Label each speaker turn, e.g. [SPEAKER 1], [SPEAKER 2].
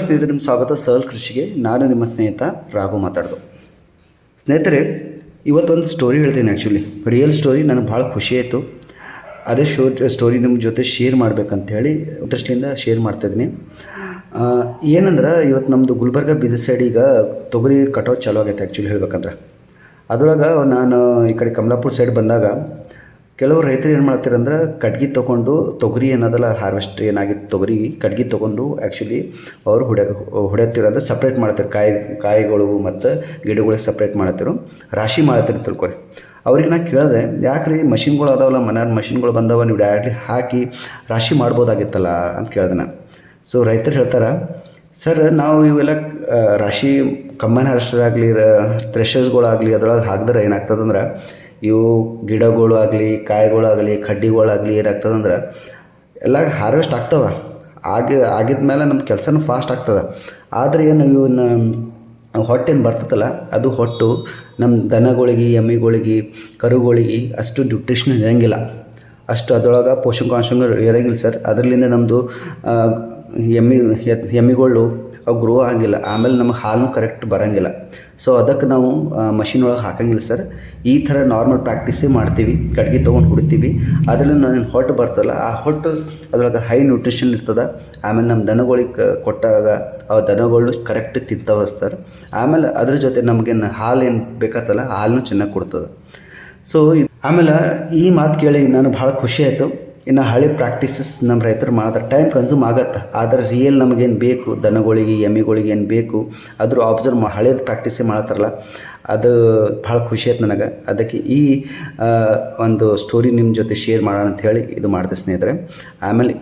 [SPEAKER 1] ಸ್ನೇಹಿತರೆ, ನಿಮ್ಮ ಸ್ವಾಗತ ಸಹಲ್ ಕೃಷಿಗೆ. ನಾನು ನಿಮ್ಮ ಸ್ನೇಹಿತ ರಾಘು ಮಾತಾಡೋದು. ಸ್ನೇಹಿತರೆ, ಇವತ್ತೊಂದು ಸ್ಟೋರಿ ಹೇಳ್ತೀನಿ. Actually real story. ನನಗೆ ಭಾಳ ಖುಷಿ ಆಯಿತು. ಅದೇ ಸ್ಟೋರಿ ನಿಮ್ಮ ಜೊತೆ ಶೇರ್ ಮಾಡಬೇಕಂತೇಳಿ ದೃಷ್ಟಿಯಿಂದ ಶೇರ್ ಮಾಡ್ತಾಯಿದ್ದೀನಿ. ಏನಂದ್ರೆ, ಇವತ್ತು ನಮ್ಮದು ಗುಲ್ಬರ್ಗ ಬೀದರ್ ಸೈಡ್ ಈಗ ತೊಗರಿ ಕಟಾವು ಚಾಲೂ ಆಗೈತೆ. ಆ್ಯಕ್ಚುಲಿ ಹೇಳ್ಬೇಕಂದ್ರೆ ಅದ್ರೊಳಗೆ ನಾನು ಈ ಕಡೆ ಕಮಲಾಪುರ ಸೈಡ್ ಬಂದಾಗ ಕೆಲವು ರೈತರು ಏನು ಮಾಡ್ತಾರಂದ್ರೆ, ಕಡ್ಗಿ ತೊಗೊಂಡು ತೊಗರಿ ಏನದಲ್ಲ ಹಾರ್ವೆಸ್ಟ್ ಏನಾಗಿತ್ತು ತೊಗರಿ ಕಡ್ಗಿ ತೊಗೊಂಡು ಆ್ಯಕ್ಚುಲಿ ಅವರು ಹೊಡೆಯತ್ತಿರೋದು ಸಪ್ರೇಟ್ ಮಾಡ್ತಾರೆ. ಕಾಯಿಗಳು ಮತ್ತು ಗಿಡಗಳಿಗೆ ಸಪ್ರೇಟ್ ಮಾಡತ್ತಿರು, ರಾಶಿ ಮಾಡತ್ತೀರಿ ತಿಳ್ಕೊರಿ. ಅವ್ರಿಗೆ ನಾನು ಕೇಳಿದೆ, ಯಾಕ್ರಿ ಮಷಿನ್ಗಳು ಅದಾವಲ್ಲ, ಮನೆಯಾಗ ಮಷಿನ್ಗಳು ಬಂದವ, ನೀವು ಡೈರೆಕ್ಟ್ಲಿ ಹಾಕಿ ರಾಶಿ ಮಾಡ್ಬೋದಾಗಿತ್ತಲ್ಲ ಅಂತ ಕೇಳಿದೆ ನಾನು. ಸೊ ರೈತರು ಹೇಳ್ತಾರೆ, ಸರ್ ನಾವು ಇವೆಲ್ಲ ರಾಶಿ ಕಂಬೈನ್ ಹಾರ್ವೆಸ್ಟರ್ ಆಗಲಿ ಥ್ರೆಷರ್ಸ್ಗಳಾಗಲಿ ಅದ್ರೊಳಗೆ ಹಾಕಿದ್ರೆ ಏನಾಗ್ತದಂದ್ರೆ, ಇವು ಗಿಡಗಳು ಆಗಲಿ ಕಾಯಿಗಳಾಗಲಿ ಕಡ್ಡಿಗಳಾಗಲಿ ಏನಾಗ್ತದಂದ್ರೆ ಎಲ್ಲ ಹಾರ್ವೆಸ್ಟ್ ಆಗ್ತವೆ. ಆಗಿದ್ಮೇಲೆ ನಮ್ಮ ಕೆಲಸನೂ ಫಾಸ್ಟ್ ಆಗ್ತದೆ. ಆದರೆ ಏನು ಇವನ್ನ ಹೊಟ್ಟೇನು ಬರ್ತದಲ್ಲ, ಅದು ಹೊಟ್ಟು ನಮ್ಮ ದನಗಳಿಗೆ, ಎಮ್ಮಿಗಳಿಗೆ, ಕರುಗಳಿಗೆ ಅಷ್ಟು ನ್ಯೂಟ್ರಿಷನ್ ಇರೋಂಗಿಲ್ಲ, ಅಷ್ಟು ಅದರೊಳಗೆ ಪೋಷಕಾಂಶಗಳು ಇರೋಂಗಿಲ್ಲ ಸರ್. ಅದರಿಂದ ನಮ್ಮದು ಎಮ್ಮಿಗಳು ಅವು ಗ್ರೋ ಆಗಂಗಿಲ್ಲ. ಆಮೇಲೆ ನಮಗೆ ಹಾಲು ಕರೆಕ್ಟ್ ಬರೋಂಗಿಲ್ಲ. ಸೊ ಅದಕ್ಕೆ ನಾವು ಮಷಿನ್ ಒಳಗೆ ಹಾಕೋಂಗಿಲ್ಲ ಸರ್. ಈ ಥರ ನಾರ್ಮಲ್ ಪ್ರಾಕ್ಟೀಸೇ ಮಾಡ್ತೀವಿ. ಕಡ್ಗೆ ತೊಗೊಂಡು ಹುಡ್ತೀವಿ. ಅದರಿಂದ ನಾನು ಹೊಟ್ಟು ಬರ್ತಲ್ಲ, ಆ ಹೊಟ್ಟು ಅದ್ರೊಳಗೆ ಹೈ ನ್ಯೂಟ್ರಿಷನ್ ಇರ್ತದೆ. ಆಮೇಲೆ ನಮ್ಮ ದನಗಳಿಗೆ ಕೊಟ್ಟಾಗ ಆ ದನಗಳು ಕರೆಕ್ಟ್ ತಿಂತಾವೆ ಸರ್. ಆಮೇಲೆ ಅದ್ರ ಜೊತೆ ನಮಗೇನು ಹಾಲು ಏನು ಬೇಕಾತಲ್ಲ, ಹಾಲನ್ನು ಚೆನ್ನಾಗಿ ಕೊಡ್ತದೆ. ಸೊ ಆಮೇಲೆ ಈ ಮಾತು ಕೇಳಿ ನಾನು ಭಾಳ ಖುಷಿ ಆಯಿತು. ಇನ್ನು ಹಳೆ ಪ್ರಾಕ್ಟೀಸಸ್ ನಮ್ಮ ರೈತರು ಮಾಡಿದ್ರೆ ಟೈಮ್ ಕನ್ಸ್ಯೂಮ್ ಆಗತ್ತೆ. ಆದರೆ ರಿಯಲ್ ನಮಗೇನು ಬೇಕು, ದನಗಳಿಗೆ ಎಮ್ಮಿಗಳಿಗೆ ಏನು ಬೇಕು ಅದ್ರ ಅಬ್ಸರ್ವ್ ಹಳೇದು ಪ್ರಾಕ್ಟೀಸೇ ಮಾಡ್ತಾರಲ್ಲ, ಅದು ಭಾಳ ಖುಷಿ ಆಯ್ತು ನನಗೆ. ಅದಕ್ಕೆ ಈ ಒಂದು ಸ್ಟೋರಿ ನಿಮ್ಮ ಜೊತೆ ಶೇರ್ ಮಾಡೋಣ ಅಂಥೇಳಿ ಇದು ಮಾಡಿದೆ ಸ್ನೇಹಿತರೆ. ಆಮೇಲೆ